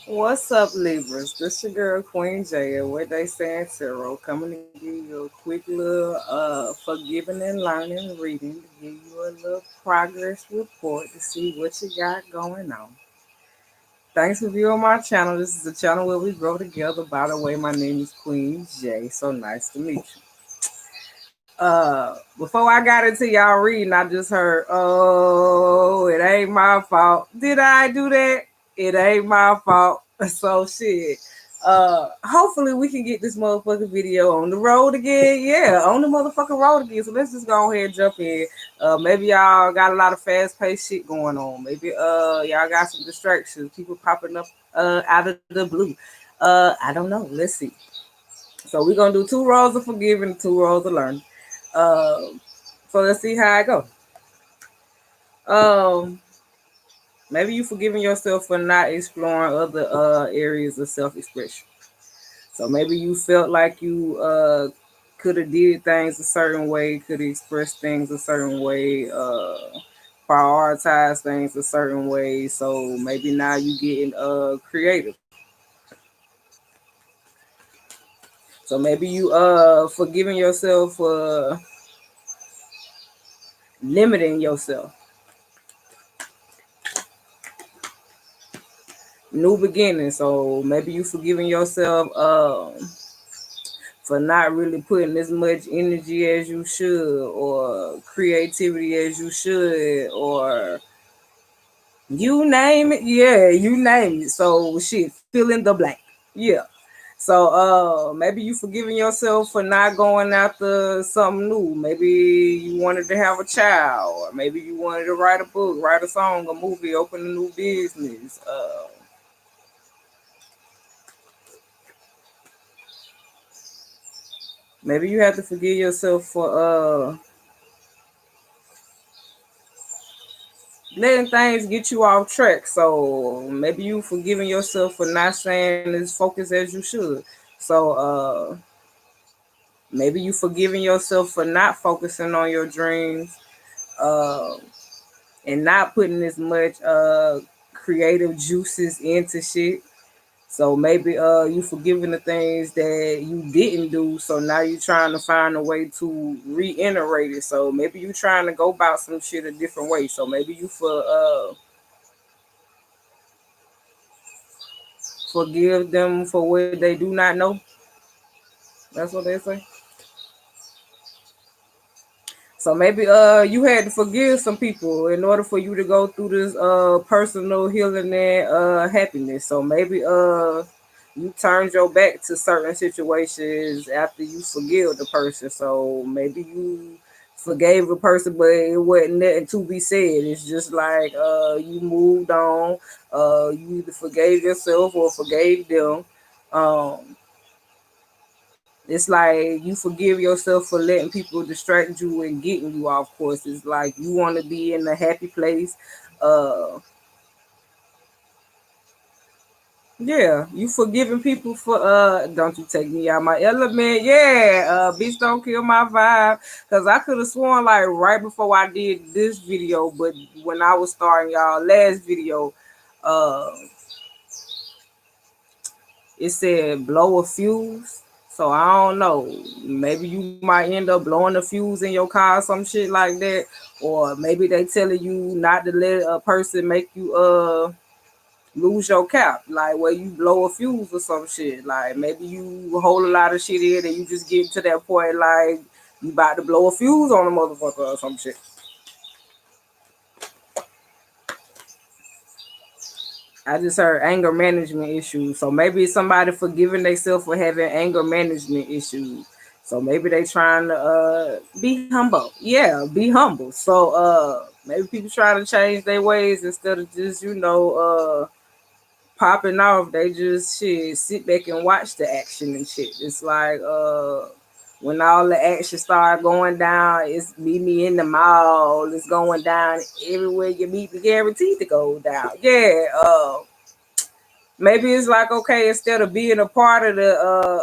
What's up, Libras? This your girl Queen J, and what they saying tarot, coming to give you a quick little forgiving and learning reading to give you a little progress report to see what you got going on. Thanks for viewing my channel. This is a channel where we grow together. By the way, my name is Queen J. So nice to meet you. Before I got into y'all reading, I just heard, oh, it ain't my fault. Did I do that? It ain't my fault. So shit. Hopefully we can get this motherfucking video on the road again. Yeah, on the motherfucking road again. So let's just go ahead and jump in. Maybe y'all got a lot of fast paced shit going on. Maybe y'all got some distractions, people popping up out of the blue. I don't know. Let's see. So we're gonna do two rows of forgiving, two rows of learning. Um, so let's see how I go. Um, Maybe you forgiving yourself for not exploring other areas of self-expression. So maybe you felt like you could have did things a certain way, could have expressed things a certain way, prioritize things a certain way. So maybe now you getting creative. So maybe you forgiving yourself for limiting yourself. New beginning. So maybe you forgiving yourself for not really putting as much energy as you should, or creativity as you should, or you name it. Yeah, you name it. So shit, fill in the blank. Yeah. So maybe you forgiving yourself for not going after something new. Maybe you wanted to have a child, or maybe you wanted to write a book, write a song, a movie, open a new business. Maybe you have to forgive yourself for letting things get you off track. So maybe you forgiving yourself for not staying as focused as you should. So maybe you forgiving yourself for not focusing on your dreams, uh, and not putting as much creative juices into shit. So maybe you forgiving the things that you didn't do. So now you're trying to find a way to reiterate it. So maybe you trying to go about some shit a different way. So maybe you forgive them for what they do not know. That's what they say. So maybe you had to forgive some people in order for you to go through this personal healing and happiness. So maybe you turned your back to certain situations after you forgive the person. So maybe you forgave a person, but it wasn't nothing to be said. It's just like you moved on. You either forgave yourself or forgave them. Um, it's like you forgive yourself for letting people distract you and getting you off course. It's like you want to be in a happy place. Uh, yeah, you forgiving people for don't you take me out my element. Yeah, bitch, don't kill my vibe. Cause I could have sworn like right before I did this video, but when I was starting y'all last video, uh, it said blow a fuse. So I don't know. Maybe you might end up blowing a fuse in your car, or some shit like that. Or maybe they telling you not to let a person make you lose your cap, like where you blow a fuse or some shit. Like maybe you hold a lot of shit in and you just get to that point like you about to blow a fuse on a motherfucker or some shit. I just heard anger management issues. So maybe somebody forgiving themselves for having anger management issues. So maybe they trying to be humble. Yeah, be humble. So maybe people trying to change their ways instead of just, popping off. They just shit sit back and watch the action and shit. It's like when all the action start going down, it's meet me in the mall. It's going down everywhere you meet me, guaranteed to go down. Yeah, maybe it's like okay, instead of being a part of the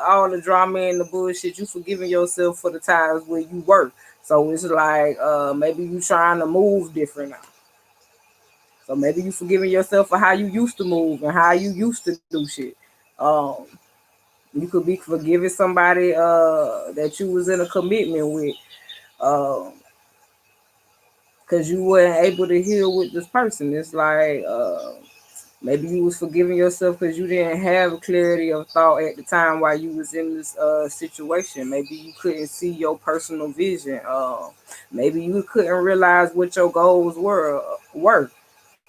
all the drama and the bullshit, you forgiving yourself for the times where you work. So it's like maybe you trying to move different now. So maybe you forgiving yourself for how you used to move and how you used to do shit. Um, you could be forgiving somebody that you was in a commitment with, because you weren't able to heal with this person. It's like maybe you was forgiving yourself because you didn't have clarity of thought at the time while you was in this situation. Maybe you couldn't see your personal vision. Maybe you couldn't realize what your goals were.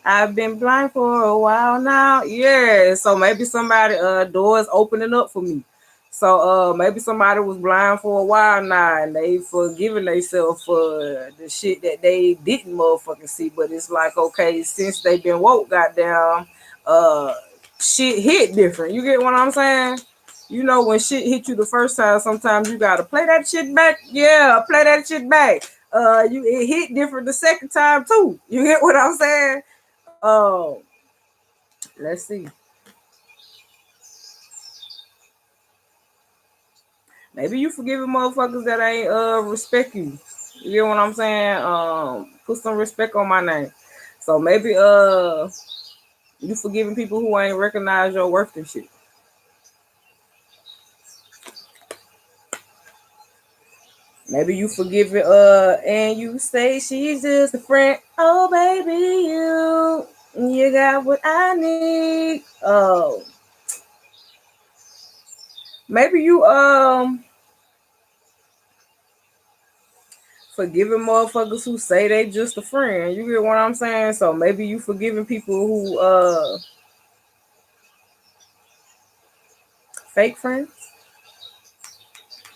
I've been blind for a while now. Yeah. So maybe somebody doors opening up for me. So maybe somebody was blind for a while now and they forgiving themselves for the shit that they didn't motherfucking see. But it's like, okay, since they been woke, goddamn, uh shit hit different. You get what I'm saying? You know, when shit hit you the first time, sometimes you gotta play that shit back. Yeah, play that shit back. You it hit different the second time too. You get what I'm saying? Let's see. Maybe you forgiving motherfuckers that ain't respect you. You get what I'm saying? Put some respect on my name. So maybe you forgiving people who ain't recognize your worth and shit. Maybe you forgive it, and you say she's just a friend. Oh, baby, you got what I need. Maybe you forgiving motherfuckers who say they just a friend. You get what I'm saying? So maybe you forgiving people who fake friends.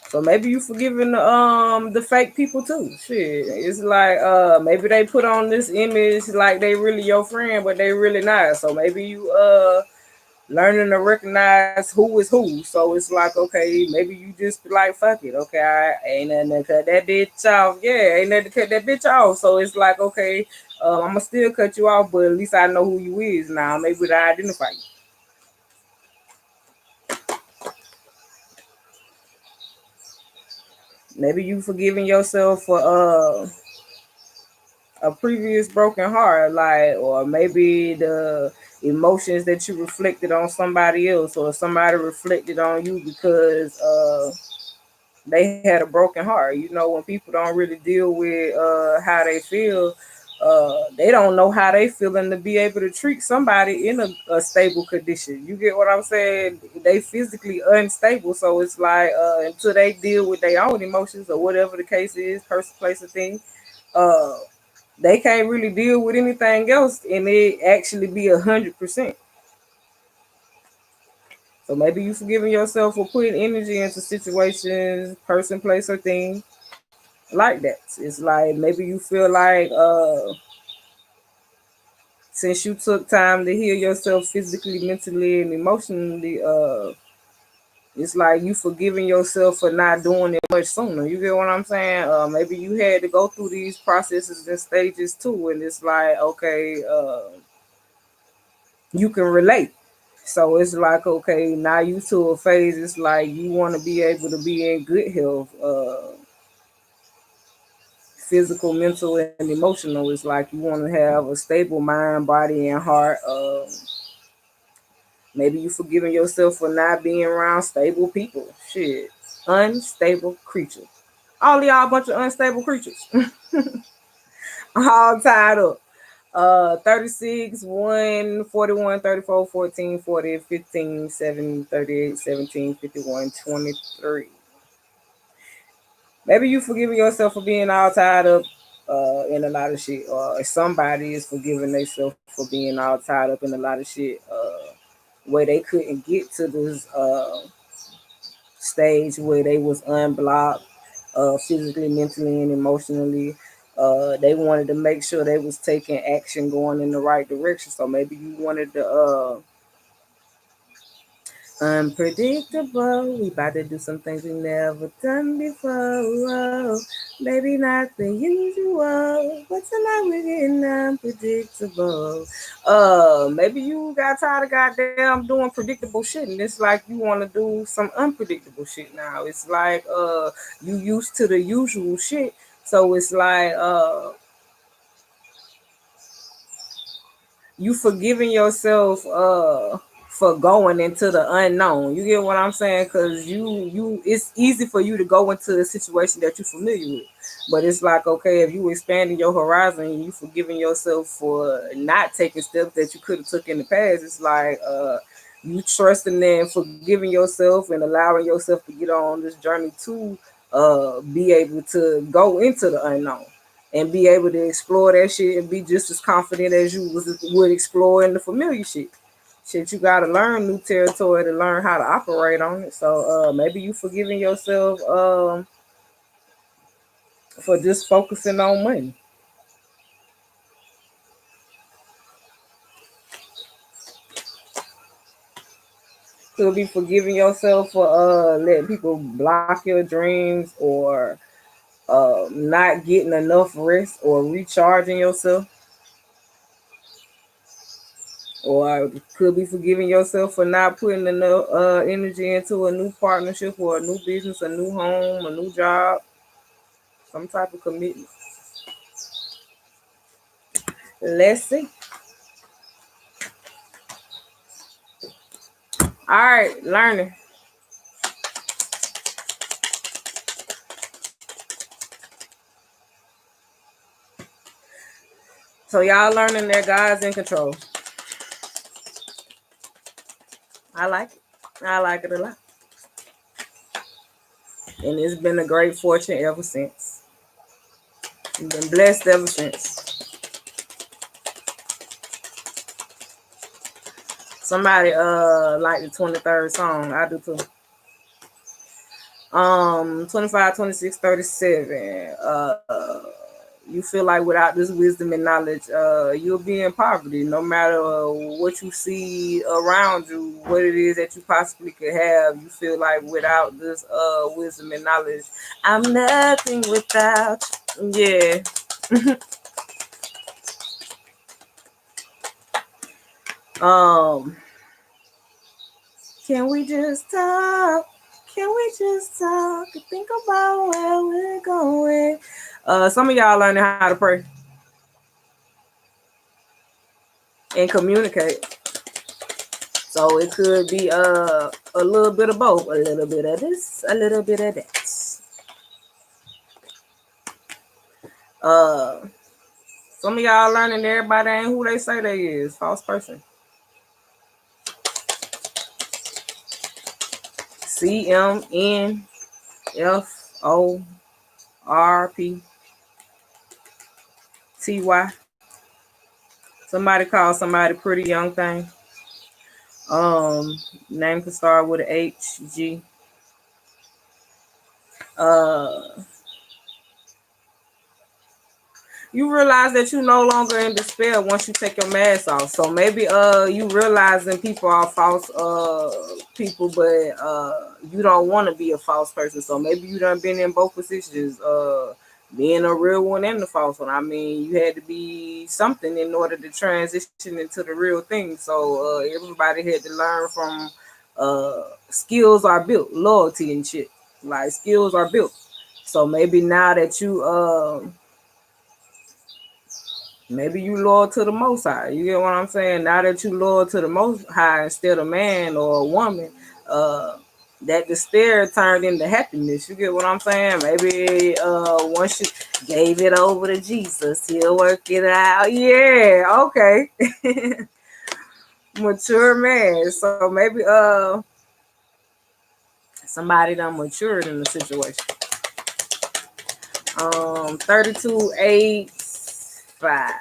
So maybe you forgiving the fake people too. Shit. It's like maybe they put on this image like they really your friend, but they really not. So maybe you learning to recognize who is who. So it's like, okay, maybe you just be like, fuck it. Okay, I ain't nothing to cut that bitch off. Yeah, ain't nothing to cut that bitch off. So it's like, okay, I'ma still cut you off, but at least I know who you is now. I'm able to identify you. Maybe you forgiving yourself for a previous broken heart, like, or maybe the emotions that you reflected on somebody else, or somebody reflected on you because they had a broken heart. You know, when people don't really deal with how they feel, they don't know how they feeling to be able to treat somebody in a stable condition. You get what I'm saying? They physically unstable, so it's like until they deal with their own emotions or whatever the case is, person, place, or thing, uh, they can't really deal with anything else, and it actually be 100%. So maybe you forgiving yourself for putting energy into situations, person, place, or thing like that. It's like maybe you feel like since you took time to heal yourself physically, mentally, and emotionally, it's like you forgiving yourself for not doing it much sooner. You get what I'm saying? Maybe you had to go through these processes and stages too, and it's like, okay, you can relate. So it's like, okay, now you to a phase. It's like you want to be able to be in good health, physical, mental, and emotional. It's like you want to have a stable mind, body, and heart. Maybe you forgiving yourself for not being around stable people. Shit, unstable creatures. All y'all a bunch of unstable creatures, all tied up. 36, 1, 41, 34, 14, 40, 15, 7, 38, 17, 51, 23. Maybe you forgiving yourself for being all tied up in a lot of shit, or somebody is forgiving themselves for being all tied up in a lot of shit, where they couldn't get to this stage where they was unblocked, physically, mentally, and emotionally. They wanted to make sure they was taking action, going in the right direction. So maybe you wanted to unpredictable. We about to do some things we never done before. Whoa. Maybe not the usual, but tonight we're getting unpredictable. Maybe you got tired of goddamn doing predictable shit, and it's like you want to do some unpredictable shit now. It's like you used to the usual shit, so it's like you forgiving yourself for going into the unknown. You get what I'm saying? Because you it's easy for you to go into a situation that you're familiar with. But it's like, okay, if you expanding your horizon and you forgiving yourself for not taking steps that you could have took in the past, it's like you trusting and forgiving yourself and allowing yourself to get on this journey to be able to go into the unknown and be able to explore that shit and be just as confident as you would explore in the familiar shit. Shit, you gotta learn new territory to learn how to operate on it. So maybe you forgiving yourself for just focusing on money. Could be forgiving yourself for letting people block your dreams or not getting enough rest or recharging yourself. Or could be forgiving yourself for not putting enough energy into a new partnership or a new business, a new home, a new job, some type of commitment. Let's see. All right, learning. So y'all learning that God's in control. I like it. I like it a lot. And it's been a great fortune ever since. You've been blessed ever since. Somebody like the 23rd song. I do too. 25, 26, 37. You feel like without this wisdom and knowledge, you'll be in poverty no matter what you see around you, what it is that you possibly could have. You feel like without this wisdom and knowledge, I'm nothing without you. Yeah. um can we just talk? Can we just talk and think about where we're going? Some of y'all learning how to pray and communicate. So it could be a little bit of both, a little bit of this, a little bit of that. Uh, some of y'all learning everybody ain't who they say they is. False person. CMNFORPTY. Somebody call somebody pretty young thing. Name can start with an H, G. You realize that you no longer in despair once you take your mask off. So maybe you realizing people are false people, but you don't want to be a false person. So maybe you done been in both positions, being a real one and the false one. I mean, you had to be something in order to transition into the real thing. So everybody had to learn from skills are built, loyalty and shit. Like skills are built. So maybe now that you maybe you loyal to the Most High. You get what I'm saying? Now that you loyal to the Most High instead of man or a woman, that despair turned into happiness. You get what I'm saying? Maybe once you gave it over to Jesus, he'll work it out. Yeah, okay. Mature man. So maybe somebody done matured in the situation. 3285.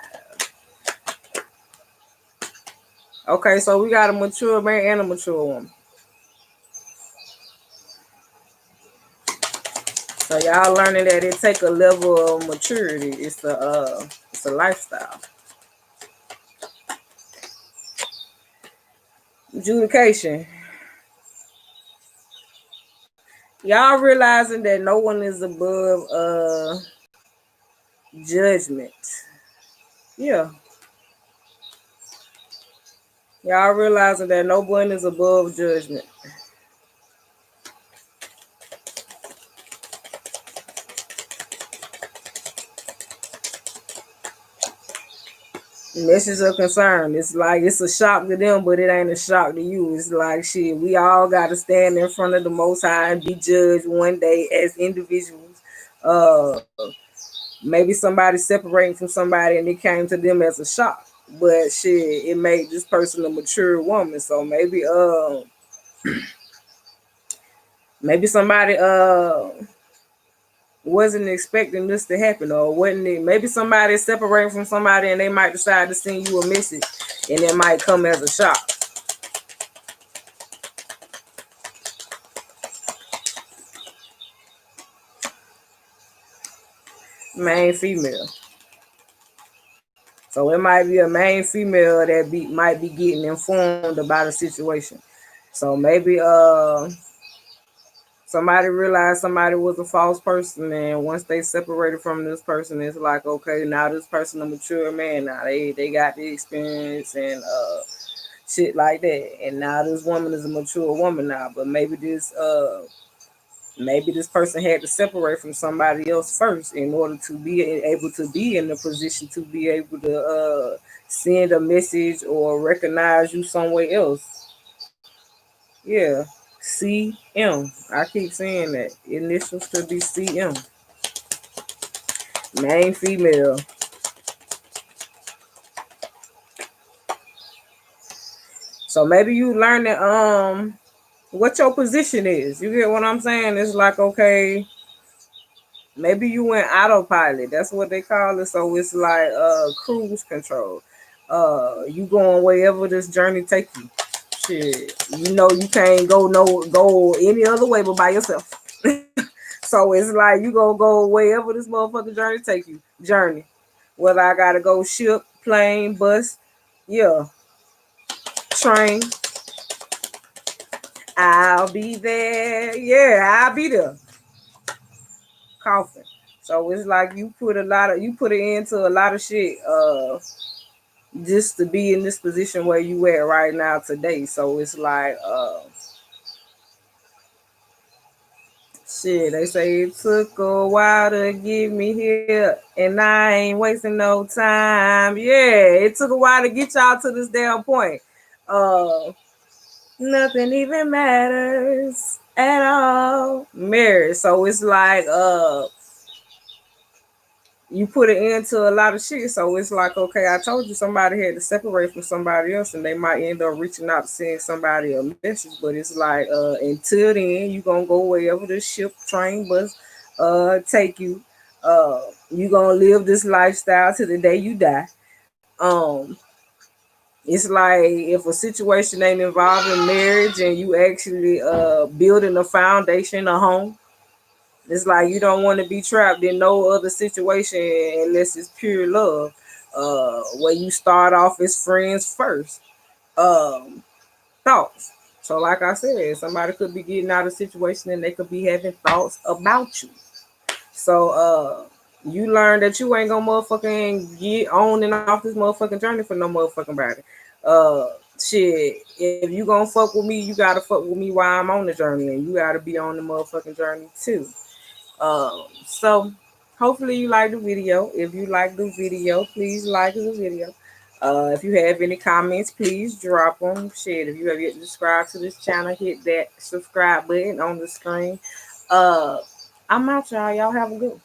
Okay, so we got a mature man and a mature woman. So y'all learning that it take a level of maturity. It's a lifestyle. Adjudication. Y'all realizing that no one is above judgment. Yeah. Y'all realizing that no one is above judgment. Message of concern. It's like it's a shock to them, but it ain't a shock to you. It's like shit. We all got to stand in front of the Most High and be judged one day as individuals. Uh, Maybe somebody separating from somebody and it came to them as a shock, but shit, it made this person a mature woman. So maybe somebody wasn't expecting this to happen, or wasn't it? Maybe somebody is separating from somebody and they might decide to send you a message and it might come as a shock. Main female. So it might be a main female that might be getting informed about a situation. So maybe somebody realized somebody was a false person, and once they separated from this person, it's like, okay, now this person a mature man. Now they got the experience and shit like that, and now this woman is a mature woman now. But maybe this person had to separate from somebody else first in order to be able to be in the position to be able to send a message or recognize you somewhere else. Yeah. CM. I keep saying that. Initials could be CM. Main female. So maybe you learn that what your position is. You get what I'm saying? It's like, okay, maybe you went autopilot. That's what they call it. So it's like cruise control. You going wherever this journey take you. Shit. You know you can't go any other way but by yourself. So it's like you gonna go wherever this motherfucking journey take you. Journey. Whether I gotta go ship, plane, bus, yeah, train, I'll be there. Yeah, I'll be there. Coffin. So it's like you put it into a lot of shit just to be in this position where you at right now today. So it's like shit, they say it took a while to get me here, and I ain't wasting no time. Yeah, it took a while to get y'all to this damn point. Nothing even matters at all. Marriage. So it's like you put it into a lot of shit. So it's like, okay, I told you somebody had to separate from somebody else and they might end up reaching out to send somebody a message. But it's like until then, you gonna go wherever the ship, train, bus take you. You gonna live this lifestyle to the day you die. Um it's like if a situation ain't involving marriage and you actually building a foundation, a home, it's like you don't want to be trapped in no other situation unless it's pure love. Where you start off as friends first. Um, Thoughts. So, like I said, somebody could be getting out of a situation and they could be having thoughts about you. So, you learn that you ain't gonna motherfucking get on and off this motherfucking journey for no motherfucking body. Shit, if you gonna fuck with me, you gotta fuck with me while I'm on the journey, and you gotta be on the motherfucking journey too. So hopefully you like the video. If you like the video, please like the video. If you have any comments, please drop them. Shit, if you have yet to subscribe to this channel, hit that subscribe button on the screen. Uh, I'm out, y'all. Y'all have a good one.